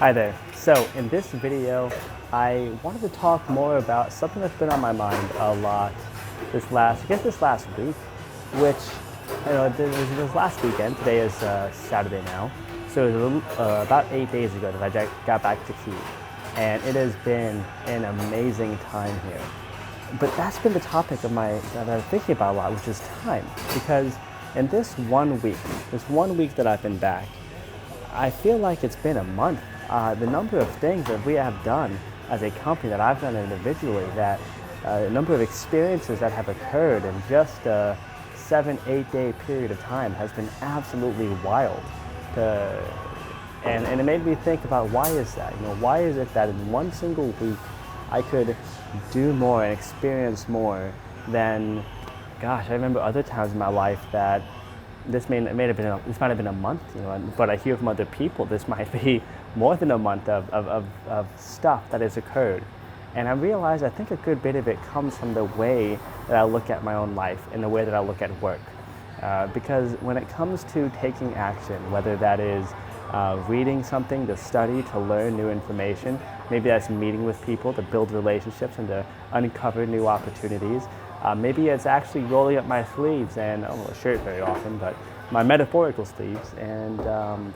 Hi there. So in this video, I wanted to talk more about something that's been on my mind a lot this last week, which, this last weekend. Today is Saturday now. So it was about 8 days ago that I got back to Kyiv, and it has been an amazing time here. But that's been the topic that I'm thinking about a lot, which is time. Because in this one week that I've been back, I feel like it's been a month. The number of things that we have done as a company, that I've done individually, that a number of experiences that have occurred in just a 7-8 day period of time has been absolutely wild. And it made me think about, why is that? Why is it that in one single week I could do more and experience more than, gosh, I remember other times in my life that this might have been a month, but I hear from other people this might be more than a month of stuff that has occurred. And I realize, I think a good bit of it comes from the way that I look at my own life and the way that I look at work. Because when it comes to taking action, whether that is reading something, to study, to learn new information, maybe that's meeting with people to build relationships and to uncover new opportunities. Maybe it's actually rolling up my sleeves, and I don't wear a shirt very often, but my metaphorical sleeves, and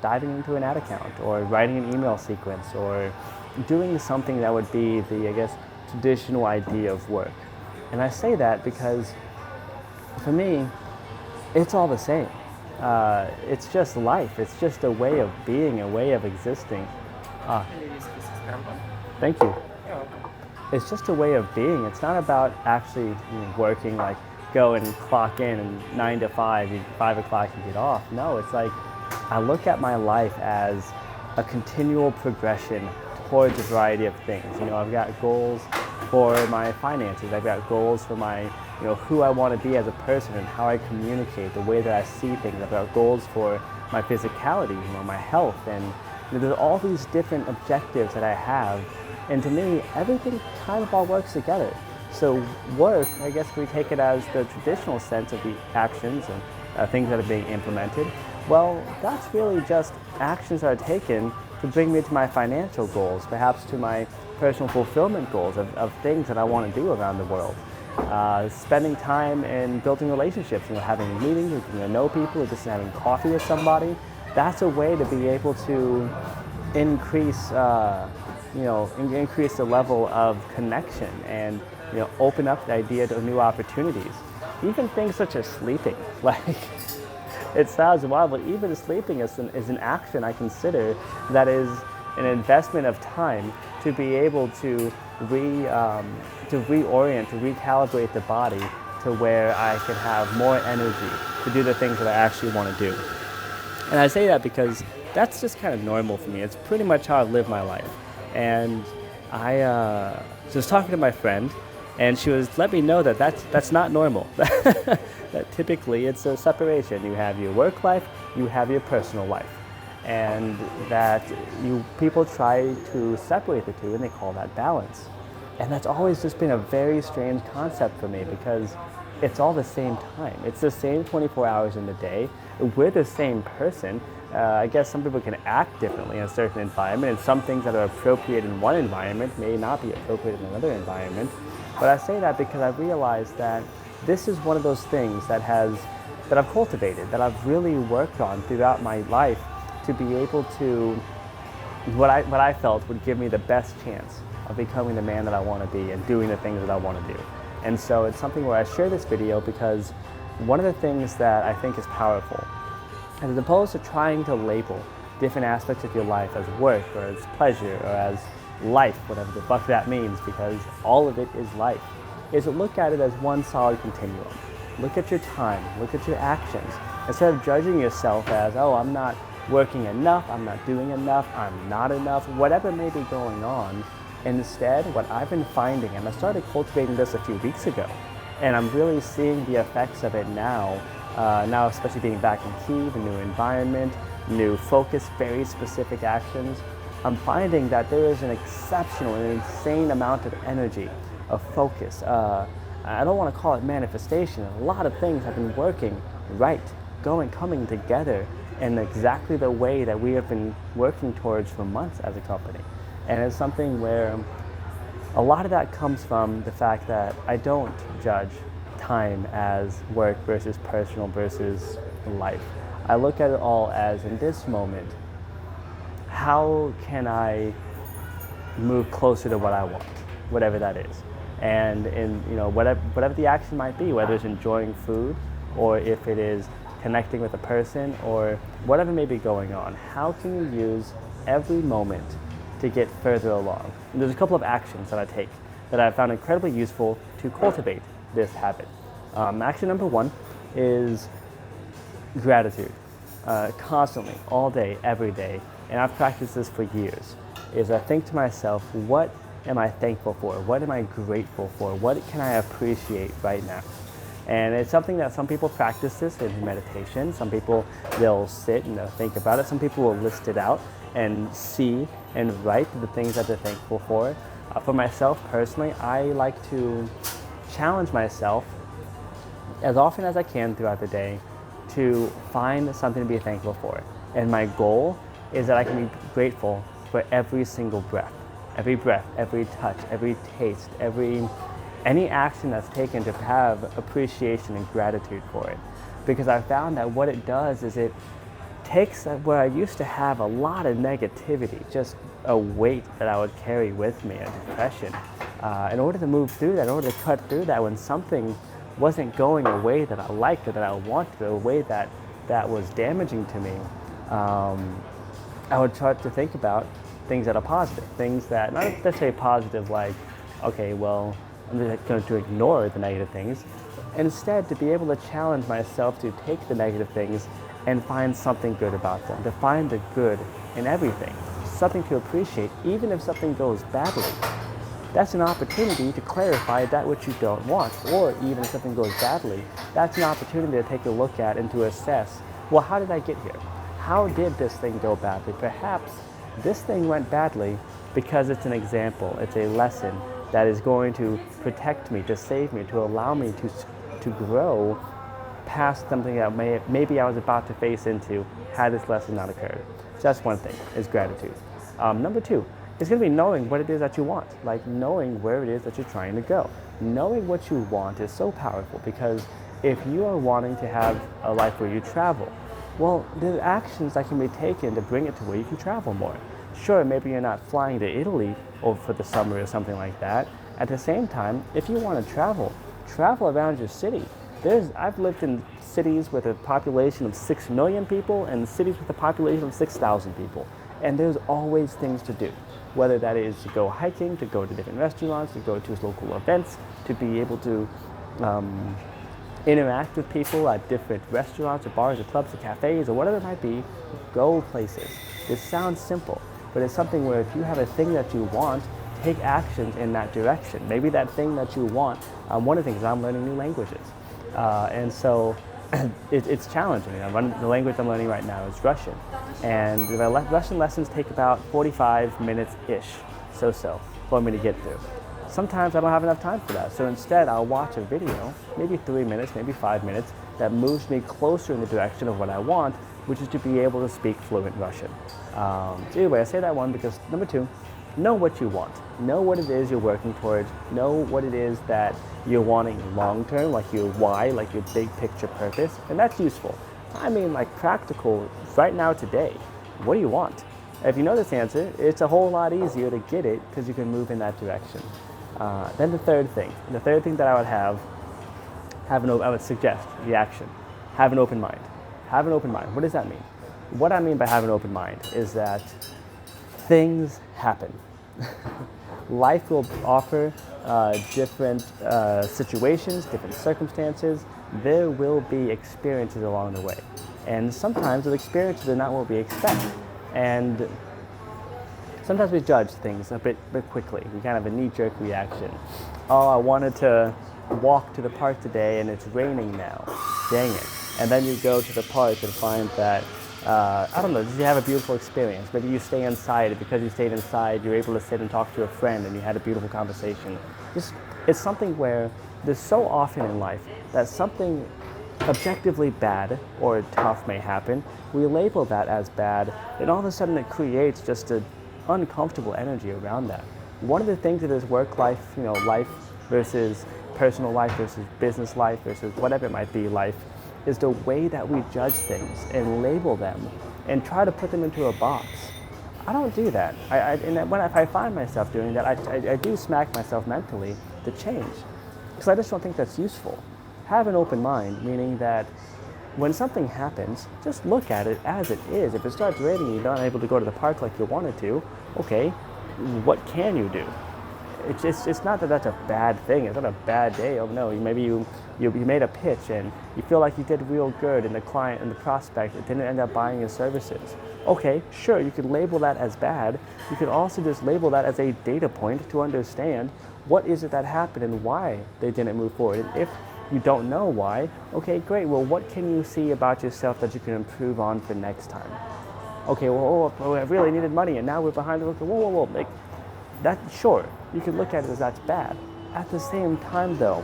diving into an ad account, or writing an email sequence, or doing something that would be the, traditional idea of work. And I say that because, for me, it's all the same. It's just life. It's just a way of being, a way of existing. Thank you. It's just a way of being. It's not about actually working, like go and clock in and 9 to 5, 5 o'clock you get off. No, it's like I look at my life as a continual progression towards a variety of things. I've got goals for my finances. I've got goals for my, who I want to be as a person and how I communicate, the way that I see things. I've got goals for my physicality, my health, and there's all these different objectives that I have. And to me, everything kind of all works together. So work, I guess we take it as the traditional sense of the actions and things that are being implemented. Well, that's really just actions that are taken to bring me to my financial goals, perhaps to my personal fulfillment goals of things that I want to do around the world. Spending time and building relationships, having meetings, getting to know people, or just having coffee with somebody. That's a way to be able to increase increase the level of connection and open up the idea to new opportunities. Even things such as sleeping, like it sounds wild, but even sleeping is an action I consider that is an investment of time to be able to reorient, to recalibrate the body to where I can have more energy to do the things that I actually want to do. And I say that because that's just kind of normal for me. It's pretty much how I live my life. And I was talking to my friend, and she was let me know that that's not normal. That typically it's a separation. You have your work life, you have your personal life, and that people try to separate the two, and they call that balance. And that's always just been a very strange concept for me, because it's all the same time. It's the same 24 hours in the day. We're the same person. I guess some people can act differently in a certain environment, and some things that are appropriate in one environment may not be appropriate in another environment. But I say that because I realize that this is one of those things that I've cultivated, that I've really worked on throughout my life, to be able to, what I felt would give me the best chance of becoming the man that I want to be and doing the things that I want to do. And so it's something where I share this video because one of the things that I think is powerful, as opposed to trying to label different aspects of your life as work or as pleasure or as life, whatever the fuck that means, because all of it is life, is to look at it as one solid continuum. Look at your time, look at your actions. Instead of judging yourself as, oh, I'm not working enough, I'm not doing enough, I'm not enough, whatever may be going on. Instead, what I've been finding, and I started cultivating this a few weeks ago, and I'm really seeing the effects of it now, especially being back in Kyiv, a new environment, new focus, very specific actions. I'm finding that there is an exceptional and insane amount of energy, of focus. I don't want to call it manifestation. A lot of things have been working right, coming together in exactly the way that we have been working towards for months as a company. And it's something where a lot of that comes from the fact that I don't judge time as work versus personal versus life. I look at it all as, in this moment, how can I move closer to what I want, whatever that is. And in whatever the action might be, whether it's enjoying food or if it is connecting with a person or whatever may be going on, how can you use every moment to get further along? And there's a couple of actions that I take that I found incredibly useful to cultivate this habit. Action number one is gratitude. Constantly, all day, every day, and I've practiced this for years, is I think to myself, what am I thankful for? What am I grateful for? What can I appreciate right now? And it's something that some people practice this in meditation. Some people, they'll sit and they'll think about it. Some people will list it out and see and write the things that they're thankful for. For myself personally, I like to challenge myself as often as I can throughout the day to find something to be thankful for. And my goal is that I can be grateful for every single breath, every touch, every taste, any action that's taken, to have appreciation and gratitude for it. Because I found that what it does is it takes where I used to have a lot of negativity, just a weight that I would carry with me, a depression. In order to move through that, in order to cut through that, when something wasn't going a way that I liked or that I wanted, a way that was damaging to me, I would start to think about things that are positive, things that, not necessarily positive like, okay, well, I'm just going to ignore the negative things. Instead, to be able to challenge myself to take the negative things and find something good about them, to find the good in everything, something to appreciate, even if something goes badly. That's an opportunity to clarify that which you don't want, or even if something goes badly, that's an opportunity to take a look at and to assess, well, how did I get here? How did this thing go badly? Perhaps this thing went badly because it's an example, it's a lesson that is going to protect me, to save me, to allow me to grow past something that maybe I was about to face into had this lesson not occurred. So that's one thing, is gratitude. Number two is going to be knowing what it is that you want, like knowing where it is that you're trying to go. Knowing what you want is so powerful, because if you are wanting to have a life where you travel, well, there are actions that can be taken to bring it to where you can travel more. Sure, maybe you're not flying to Italy over for the summer or something like that. At the same time, if you want to travel around your city. I've lived in cities with a population of 6 million people and cities with a population of 6,000 people. And there's always things to do, whether that is to go hiking, to go to different restaurants, to go to local events, to be able to interact with people at different restaurants or bars or clubs or cafes or whatever it might be. Go places. This sounds simple, but it's something where if you have a thing that you want, take actions in that direction. Maybe that thing that you want, one of the things is I'm learning new languages. And so it's challenging. The language I'm learning right now is Russian. And the Russian lessons take about 45 minutes-ish, so for me to get through. Sometimes I don't have enough time for that. So instead, I'll watch a video, maybe 3 minutes, maybe 5 minutes, that moves me closer in the direction of what I want, which is to be able to speak fluent Russian. So anyway, I say that one because, number two, know what you want. Know what it is you're working towards. Know what it is that you're wanting long-term, like your why, like your big picture purpose, and that's useful. I mean, like practical, right now, today, what do you want? If you know this answer, it's a whole lot easier to get it because you can move in that direction. Then the third thing that I would suggest, the action, have an open mind. Have an open mind. What does that mean? What I mean by have an open mind is that things happen. Life will offer different situations, different circumstances. There will be experiences along the way. And sometimes those experiences are not what we expect. And sometimes we judge things a bit quickly. We kind of have a knee-jerk reaction. Oh, I wanted to walk to the park today and it's raining now. Dang it. And then you go to the park and find that, I don't know, did you have a beautiful experience? Maybe you stay inside, and because you stayed inside, you're able to sit and talk to a friend and you had a beautiful conversation. It's something where there's so often in life that something objectively bad or tough may happen, we label that as bad, and all of a sudden it creates just an uncomfortable energy around that. One of the things that is work life, life versus personal life versus business life versus whatever it might be life, is the way that we judge things and label them and try to put them into a box. I don't do that. If I find myself doing that, I do smack myself mentally to change, because I just don't think that's useful. Have an open mind, meaning that when something happens, just look at it as it is. If it starts raining and you're not able to go to the park like you wanted to, okay, what can you do? It's not that that's a bad thing. It's not a bad day. Oh no, maybe you made a pitch and you feel like you did real good, and the client and the prospect didn't end up buying your services. Okay, sure, you could label that as bad. You could also just label that as a data point to understand what is it that happened and why they didn't move forward. And if you don't know why, okay, great. Well, what can you see about yourself that you can improve on for next time? Okay, I really needed money and now we're behind the look. Whoa. Like, that, sure, you can look at it as that's bad. At the same time though,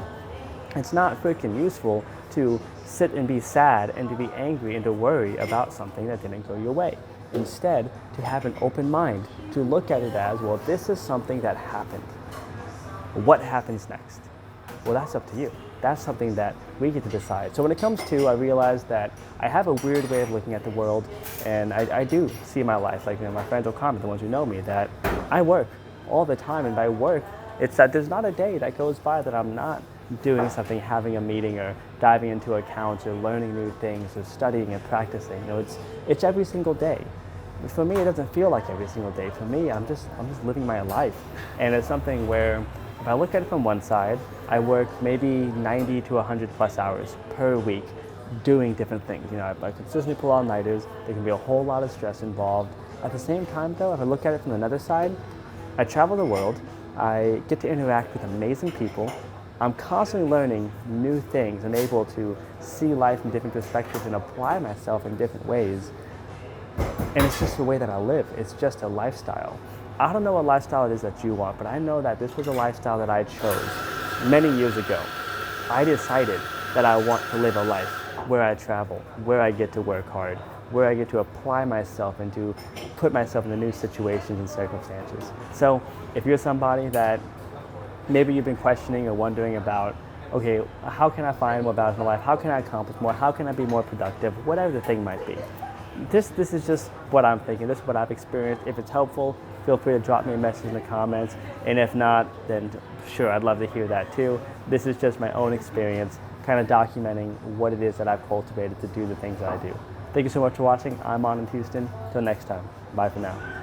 it's not freaking useful to sit and be sad and to be angry and to worry about something that didn't go your way. Instead, to have an open mind, to look at it as, well, this is something that happened. What happens next? Well, that's up to you. That's something that we get to decide. So when it comes to, I realize that I have a weird way of looking at the world, and I do see my life, like my friends will comment, the ones who know me, that I work all the time, and by work, it's that there's not a day that goes by that I'm not doing something, having a meeting or diving into accounts or learning new things or studying and practicing. It's every single day. For me, it doesn't feel like every single day. For me, I'm just living my life, and it's something where if I look at it from one side, I work maybe 90 to 100 plus hours per week doing different things. I consistently pull all-nighters. There can be a whole lot of stress involved. At the same time though, if I look at it from another side, I travel the world. I get to interact with amazing people. I'm constantly learning new things and able to see life from different perspectives and apply myself in different ways. And it's just the way that I live. It's just a lifestyle. I don't know what lifestyle it is that you want, but I know that this was a lifestyle that I chose many years ago. I decided that I want to live a life where I travel, where I get to work hard, where I get to apply myself and to put myself into new situations and circumstances. So if you're somebody that maybe you've been questioning or wondering about, okay, how can I find more balance in my life? How can I accomplish more? How can I be more productive? Whatever the thing might be. This is just what I'm thinking. This is what I've experienced. If it's helpful, feel free to drop me a message in the comments. And if not, then sure, I'd love to hear that too. This is just my own experience, kind of documenting what it is that I've cultivated to do the things that I do. Thank you so much for watching. I'm Anand Houston. Till next time. Bye for now.